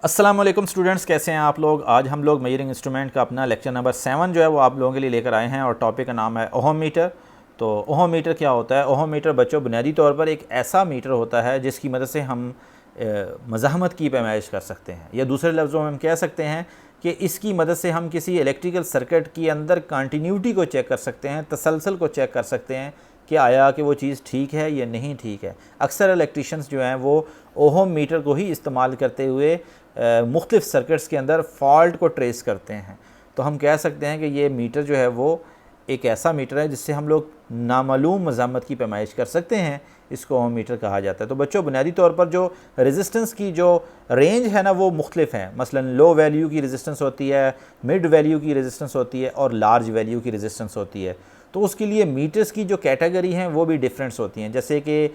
अस्सलाम वालेकुम स्टूडेंट्स, कैसे हैं आप लोग। आज हम लोग मेजरिंग इंस्ट्रूमेंट का अपना लेक्चर नंबर 7 जो है वो आप लोगों के लिए लेकर आए हैं और टॉपिक का नाम है ओहम मीटर। तो ओहम मीटर क्या होता है? ओहम मीटर बच्चों बुनियादी तौर पर एक ऐसा मीटर होता है जिसकी मदद से हम मज़ाहमत की पैमाइश कर सकते हैं, या दूसरे लफ्ज़ों में हम कह सकते हैं कि इसकी मदद से हम किसी इलेक्ट्रिकल सर्किट के अंदर कंटिन्यूटी को चेक कर सकते हैं, तसलसल को चेक कर सकते हैं कि आया कि वो चीज़ ठीक है या नहीं ठीक है। अक्सर इलेक्ट्रीशियंस जो हैं वो ओहम मीटर को ही इस्तेमाल करते हुए मुख्तलिफ़ सर्किट्स के अंदर फॉल्ट को ट्रेस करते हैं। तो हम कह सकते हैं कि ये मीटर जो है वो एक ऐसा मीटर है जिससे हम लोग नामालूम मज़ामत की पैमाइश कर सकते हैं। इसको ओहम मीटर कहा जाता है। तो बच्चों बुनियादी तौर पर जो रेजिस्टेंस की जो रेंज है ना वो मुख्तलिफ हैं। मसलन लो वैल्यू की रेजिस्टेंस होती है, मिड वैल्यू की रेजिस्टेंस होती है और लार्ज वैल्यू की रेजिस्टेंस होती है। तो उसके लिए मीटर्स की जो कैटेगरी हैं वो भी डिफरेंट्स होती हैं। जैसे कि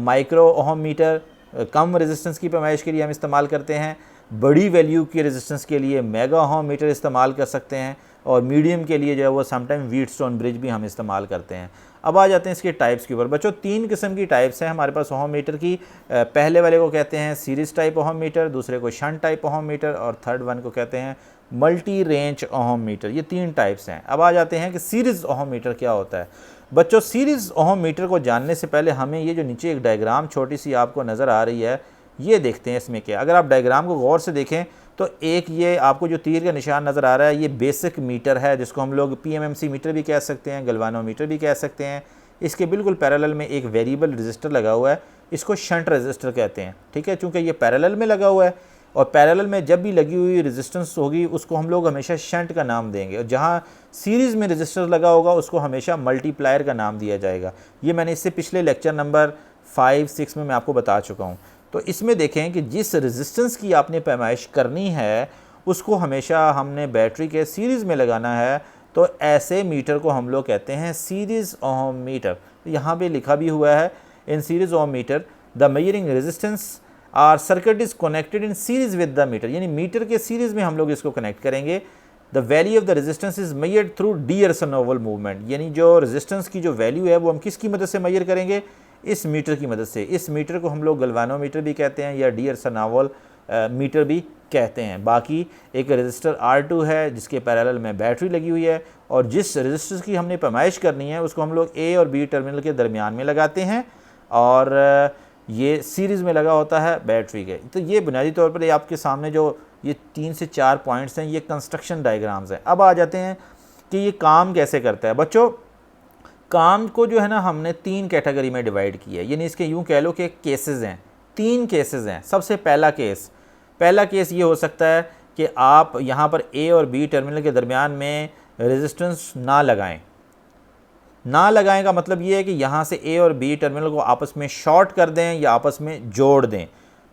माइक्रो ओहम मीटर कम रेजिस्टेंस की पैमाइश के लिए हम इस्तेमाल करते हैं, बड़ी वैल्यू की रेजिस्टेंस के लिए मेगा ओहम मीटर इस्तेमाल कर सकते हैं, और मीडियम के लिए जो है वो समटाइम व्हीटस्टोन ब्रिज भी हम इस्तेमाल करते हैं। अब आ जाते हैं इसके टाइप्स के ऊपर। बच्चों 3 किस्म की टाइप्स हैं हमारे पास ओहम मीटर की। पहले वाले को कहते हैं सीरीज़ टाइप ओहम मीटर, दूसरे को शंट टाइप ओहम मीटर, और थर्ड वन को कहते हैं मल्टी रेंज ओहम मीटर। ये 3 टाइप्स हैं। अब आ जाते हैं कि सीरीज़ ओहम मीटर क्या होता है। बच्चों सीरीज़ ओहम मीटर को जानने से पहले हमें ये जो नीचे एक डायग्राम छोटी सी आपको नज़र आ रही है ये देखते हैं इसमें क्या। अगर आप डायग्राम को गौर से देखें तो एक ये आपको जो तीर का निशान नज़र आ रहा है ये बेसिक मीटर है, जिसको हम लोग पीएमएमसी मीटर भी कह सकते हैं, गलवानोमीटर भी कह सकते हैं। इसके बिल्कुल पैरेलल में एक वेरिएबल रजिस्टर लगा हुआ है, इसको शंट रजिस्टर कहते हैं। ठीक है, चूँकि ये पैरेलल में लगा हुआ है और पैरेलल में जब भी लगी हुई रेजिस्टेंस होगी उसको हम लोग हमेशा शंट का नाम देंगे, और जहाँ सीरीज़ में रजिस्टर लगा होगा उसको हमेशा मल्टीप्लायर का नाम दिया जाएगा। ये मैंने इससे पिछले लेक्चर नंबर 5-6 में मैं आपको बता चुका हूँ। तो इसमें देखें कि जिस रेजिस्टेंस की आपने पैमाइश करनी है उसको हमेशा हमने बैटरी के सीरीज़ में लगाना है। तो ऐसे मीटर को हम लोग कहते हैं सीरीज़ ओहम मीटर। यहाँ पे लिखा भी हुआ है, in series ohm meter the measuring resistance or circuit is connected in series with the meter, यानी मीटर के सीरीज़ में हम लोग इसको कनेक्ट करेंगे। The value of the resistance is measured through d'Arsonval movement, यानी जो रेजिस्टेंस की जो वैल्यू है वो हम किसकी मदद से मेजर करेंगे? इस मीटर की मदद से। इस मीटर को हम लोग गलवानोमीटर भी कहते हैं या डीअर्सनोवल मीटर भी कहते हैं। बाकी एक रजिस्टर R2 है जिसके पैरेलल में बैटरी लगी हुई है, और जिस रजिस्टर की हमने पैमाइश करनी है उसको हम लोग A और B टर्मिनल के दरमियान में लगाते हैं, और ये सीरीज़ में लगा होता है बैटरी के। तो ये बुनियादी तौर पर ये आपके सामने जो ये 3 से 4 पॉइंट्स हैं ये कंस्ट्रक्शन डायग्राम्स हैं। अब आ जाते हैं कि ये काम कैसे करता है। बच्चों काम को जो है ना हमने 3 कैटेगरी में डिवाइड किया है, यानी इसके यूँ कह लो कि केसेस हैं, 3 केसेस हैं। सबसे पहला केस ये हो सकता है कि आप यहाँ पर A और B टर्मिनल के दरमियान में रेजिस्टेंस ना लगाएं का मतलब ये है कि यहाँ से A और B टर्मिनल को आपस में शॉर्ट कर दें या आपस में जोड़ दें।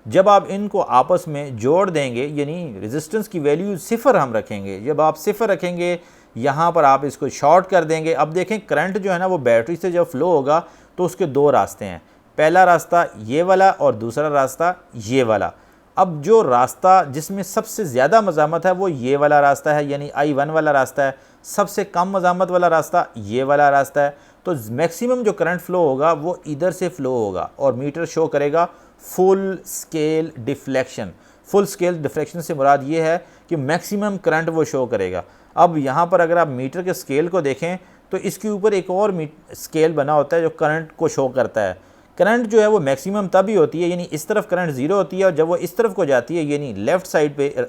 जब आप इनको आपस में जोड़ देंगे यानी रेजिस्टेंस की वैल्यू 0 हम रखेंगे, जब आप 0 रखेंगे यहाँ पर आप इसको शॉर्ट कर देंगे। अब देखें करंट जो है ना वो बैटरी से जब फ्लो होगा तो उसके 2 रास्ते हैं, पहला रास्ता ये वाला और दूसरा रास्ता ये वाला। अब जो रास्ता जिसमें सबसे ज़्यादा मज़ामत है वो ये वाला रास्ता है, यानी I1 वाला रास्ता है। सबसे कम मज़ामत वाला रास्ता ये वाला रास्ता है। तो मैक्सिमम जो करंट फ़्लो होगा वो इधर से फ़्लो होगा, और मीटर शो करेगा full scale deflection. Full scale deflection से मुराद ये है कि मैक्सिमम करंट वो शो करेगा। अब यहाँ पर अगर आप मीटर के स्केल को देखें तो इसके ऊपर एक और स्केल बना होता है जो करंट को शो करता है। करंट जो है वो मैक्सिमम तभी होती है, यानी इस तरफ करंट 0 होती है, और जब वो इस तरफ को जाती है यानी लेफ़्ट साइड पे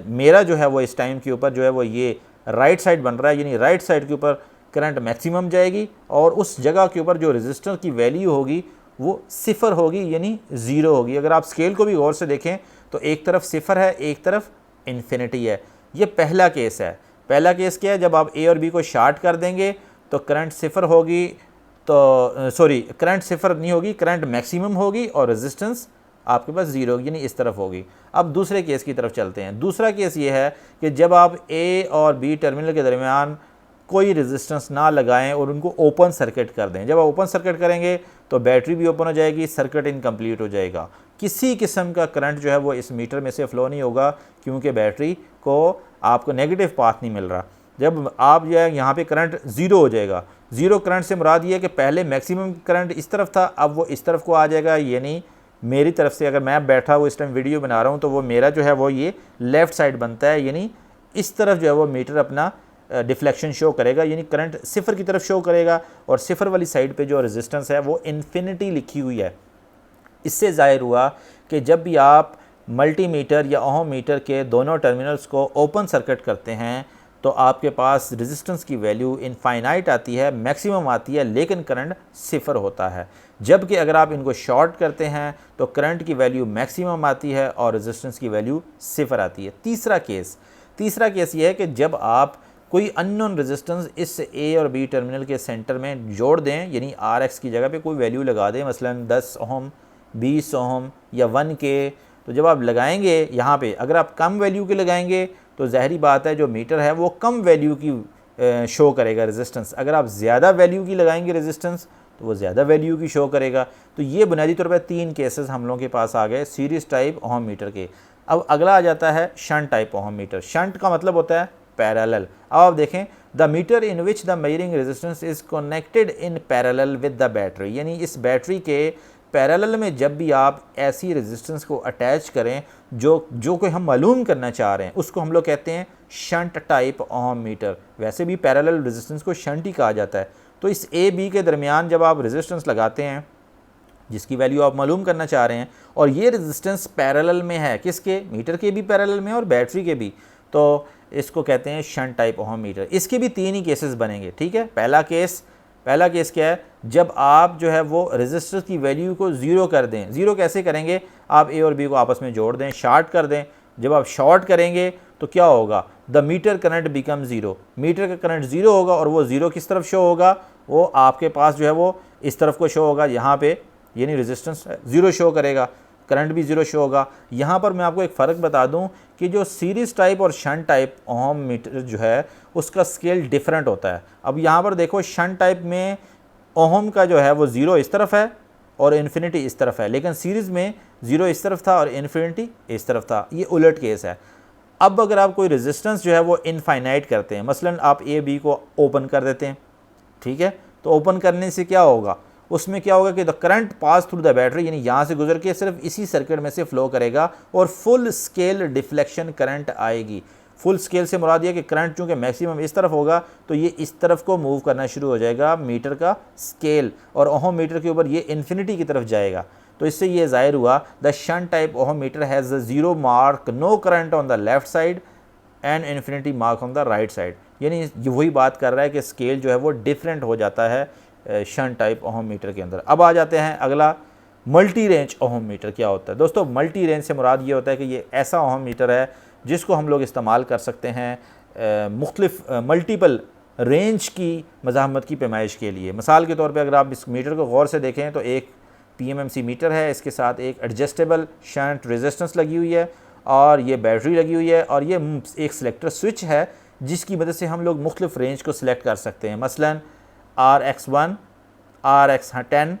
मेरा जो है वो इस टाइम के ऊपर जो है वो ये राइट साइड बन रहा है, यानी राइट साइड के ऊपर करंट मैक्सिमम जाएगी, और उस जगह के ऊपर जो रेजिस्टर की वैल्यू होगी वो 0 होगी, यानी 0 होगी। अगर आप स्केल को भी गौर से देखें तो एक तरफ 0 है, एक तरफ इन्फिनिटी है। ये पहला केस है। पहला केस क्या है? जब आप A और B को शार्ट कर देंगे तो करंट 0 होगी, तो करंट 0 नहीं होगी, करंट मैक्सिमम होगी और रेजिस्टेंस आपके पास 0 होगी, यानी इस तरफ होगी। अब दूसरे केस की तरफ चलते हैं। दूसरा केस ये है कि जब आप A और B टर्मिनल के दरमियान कोई रेजिस्टेंस ना लगाएं और उनको ओपन सर्किट कर दें। जब आप ओपन सर्किट करेंगे तो बैटरी भी ओपन हो जाएगी, सर्किट इनकम्प्लीट हो जाएगा। किसी किस्म का करंट जो है वो इस मीटर में से फ़्लो नहीं होगा, क्योंकि बैटरी को आपको नेगेटिव पाथ नहीं मिल रहा। जब आप जो है यहाँ पे करंट 0 हो जाएगा। 0 करंट से मुराद ये है कि पहले मैक्सिमम करंट इस तरफ था, अब वो इस तरफ को आ जाएगा, यानी मेरी तरफ से अगर मैं बैठा हुआ इस टाइम वीडियो बना रहा हूँ तो वो मेरा जो है वो ये लेफ़्ट साइड बनता है, यानी इस तरफ जो है वो मीटर अपना डिफ्लेक्शन शो करेगा, यानी करंट सिफर की तरफ शो करेगा और सिफर वाली साइड पे जो रेजिस्टेंस है वो इन्फिनिटी लिखी हुई है। इससे ज़ाहिर हुआ कि जब भी आप मल्टीमीटर या ओहम मीटर के दोनों टर्मिनल्स को ओपन सर्किट करते हैं तो आपके पास रेजिस्टेंस की वैल्यू इनफाइनाइट आती है, मैक्सिमम आती है, लेकिन करंट सिफर होता है। जबकि अगर आप इनको शॉर्ट करते हैं तो करंट की वैल्यू मैक्सिमम आती है और रेजिस्टेंस की वैल्यू सिफर आती है। तीसरा केस ये है कि जब आप कोई अननोन रेजिस्टेंस इस ए और बी टर्मिनल के सेंटर में जोड़ दें, यानी आर एक्स की जगह पे कोई वैल्यू लगा दें, मसलन 10 ओहम, 20 ओहम या 1 के, तो जब आप लगाएंगे यहाँ पे अगर आप कम वैल्यू के लगाएंगे तो ज़ाहिरी बात है जो मीटर है वो कम वैल्यू की शो करेगा रेजिस्टेंस। अगर आप ज़्यादा वैल्यू की लगाएंगे रेजिस्टेंस तो वो ज़्यादा वैल्यू की शो करेगा। तो ये बुनियादी तौर पर 3 केसेस हम लोगों के पास आ गए सीरीज़ टाइप ओहम मीटर के। अब अगला आ जाता है shunt type ohm meter. Shunt का मतलब होता है पैरेलल। अब आप देखें, the meter in which the measuring resistance is connected in parallel with the battery, यानी इस बैटरी के पैरेलल में जब भी आप ऐसी रेजिस्टेंस को अटैच करें जो कोई हम मालूम करना चाह रहे हैं उसको हम लोग कहते हैं शंट टाइप ओहम मीटर। वैसे भी पैरेलल रेजिस्टेंस को शंट ही कहा जाता है। तो इस ए बी के दरमियान जब आप रेजिस्टेंस लगाते हैं जिसकी वैल्यू आप मालूम करना चाह रहे हैं और ये रेजिस्टेंस पैरेलल में है, किसके? मीटर के भी पैरेलल में और बैटरी के भी, तो इसको कहते हैं शंट टाइप ओहम मीटर। इसके भी 3 ही केसेस बनेंगे, ठीक है। पहला केस क्या है? जब आप जो है वो रेजिस्टर की वैल्यू को ज़ीरो कर दें। ज़ीरो कैसे करेंगे? आप ए और बी को आपस में जोड़ दें, शॉर्ट कर दें। जब आप शॉर्ट करेंगे तो क्या होगा? The meter current become zero. Meter का करंट ज़ीरो होगा और वो ज़ीरो किस तरफ शो होगा? वो आपके पास जो है वो इस तरफ को शो होगा, यहाँ पे, यानी रेजिस्टेंस ज़ीरो शो करेगा, करंट भी ज़ीरो शो होगा। यहाँ पर मैं आपको एक फ़र्क बता दूँ कि जो सीरीज़ टाइप और शंट टाइप ओहम मीटर जो है उसका स्केल डिफरेंट होता है। अब यहाँ पर देखो, शंट टाइप में ओहम का जो है वो ज़ीरो इस तरफ है और इन्फिनिटी इस तरफ है, लेकिन सीरीज़ में ज़ीरो इस तरफ था और इन्फिनिटी इस तरफ था। ये उलट केस है। अब अगर आप कोई रेजिस्टेंस जो है वो इनफाइनाइट करते हैं, मसलन आप ए बी को ओपन कर देते हैं, ठीक है, तो ओपन करने से क्या होगा? उसमें क्या होगा कि the current pass through the battery, यानी यहाँ से गुजर के सिर्फ इसी सर्किट में से फ्लो करेगा और फुल स्केल डिफ्लेक्शन करंट आएगी। फुल स्केल से मुराद ये कि करंट चूँकि मैक्सिमम इस तरफ होगा तो ये इस तरफ को मूव करना शुरू हो जाएगा मीटर का स्केल, और ओहम मीटर के ऊपर ये इन्फिनिटी की तरफ जाएगा। तो इससे ये ज़ाहिर हुआ the shunt type ohm meter has the zero mark, no current on the left side and infinity mark on the right side. यानी वही बात कर रहा है कि स्केल जो है वो डिफरेंट हो जाता है शंट टाइप ओहम मीटर के अंदर। अब आ जाते हैं अगला, मल्टी रेंज ओहम मीटर क्या होता है। दोस्तों, मल्टी रेंज से मुराद ये होता है कि ये ऐसा ओहम मीटर है जिसको हम लोग इस्तेमाल कर सकते हैं मुख्तलिफ मल्टीपल रेंज की मज़ाहमत की पैमाइश के लिए। मिसाल के तौर पे अगर आप इस मीटर को गौर से देखें तो एक PMMC मीटर है, इसके साथ एक एडजस्टेबल शंट रेजिस्टेंस लगी हुई है और ये बैटरी लगी हुई है और ये एक सिलेक्टर स्विच है जिसकी मदद से हम लोग मुख्तलिफ रेंज को सिलेक्ट कर सकते हैं। मसलन RX1, RX10,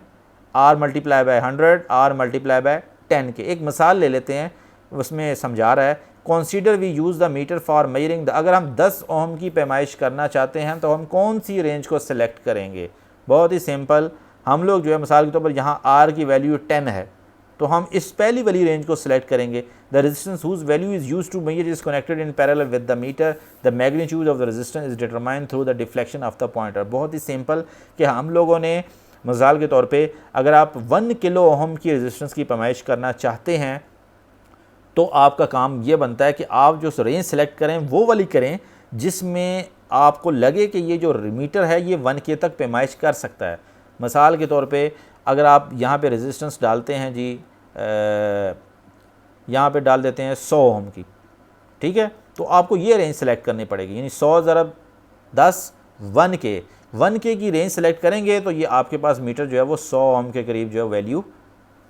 R multiply by 100, R multiply by 10 के। एक मिसाल ले लेते हैं, उसमें समझा रहा है, consider we use the meter for measuring the, अगर हम 10 ओम की पैमाइश करना चाहते हैं तो हम कौन सी रेंज को सिलेक्ट करेंगे? बहुत ही सिंपल, हम लोग जो है मिसाल के तौर पर यहाँ R की वैल्यू 10 है तो हम इस पहली वाली रेंज को सिलेक्ट करेंगे। The resistance whose value is use to measure is connected in parallel with the meter, the magnitude of the resistance is determined through the deflection of the pointer. बहुत ही सिंपल कि हम लोगों ने मिसाल के तौर पे अगर आप 1 किलो ओम की रेजिस्टेंस की पैमाइश करना चाहते हैं तो आपका काम ये बनता है कि आप जो रेंज सेलेक्ट करें वो वाली करें जिसमें आपको लगे कि ये जो मीटर है ये 1K तक पैमाइश कर सकता है। मिसाल के तौर पे अगर आप यहाँ पे रेजिस्टेंस डालते हैं जी, यहाँ पे डाल देते हैं 100 ओम की, ठीक है, तो आपको ये रेंज सेलेक्ट करनी पड़ेगी, यानी 100 ज़रब 10 1K की रेंज सेलेक्ट करेंगे तो ये आपके पास मीटर जो है वो 100 ओम के करीब जो है वैल्यू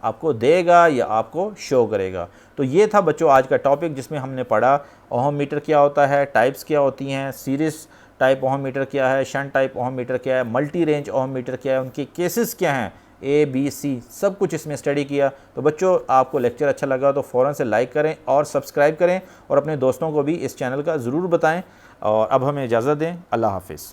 आपको देगा या आपको शो करेगा। तो ये था बच्चों आज का टॉपिक जिसमें हमने पढ़ा ओहम मीटर क्या होता है, टाइप्स क्या होती हैं, सीरीज़ टाइप ओहम मीटर क्या है, शंट टाइप ओहम मीटर क्या है, मल्टी रेंज ओहम मीटर क्या है, उनके केसेस क्या हैं, ABC सब कुछ इसमें स्टडी किया। तो बच्चों, आपको लेक्चर अच्छा लगा तो फ़ौरन से लाइक करें और सब्सक्राइब करें और अपने दोस्तों को भी इस चैनल का ज़रूर बताएं। और अब हमें इजाज़त दें। अल्लाह हाफ़िज़।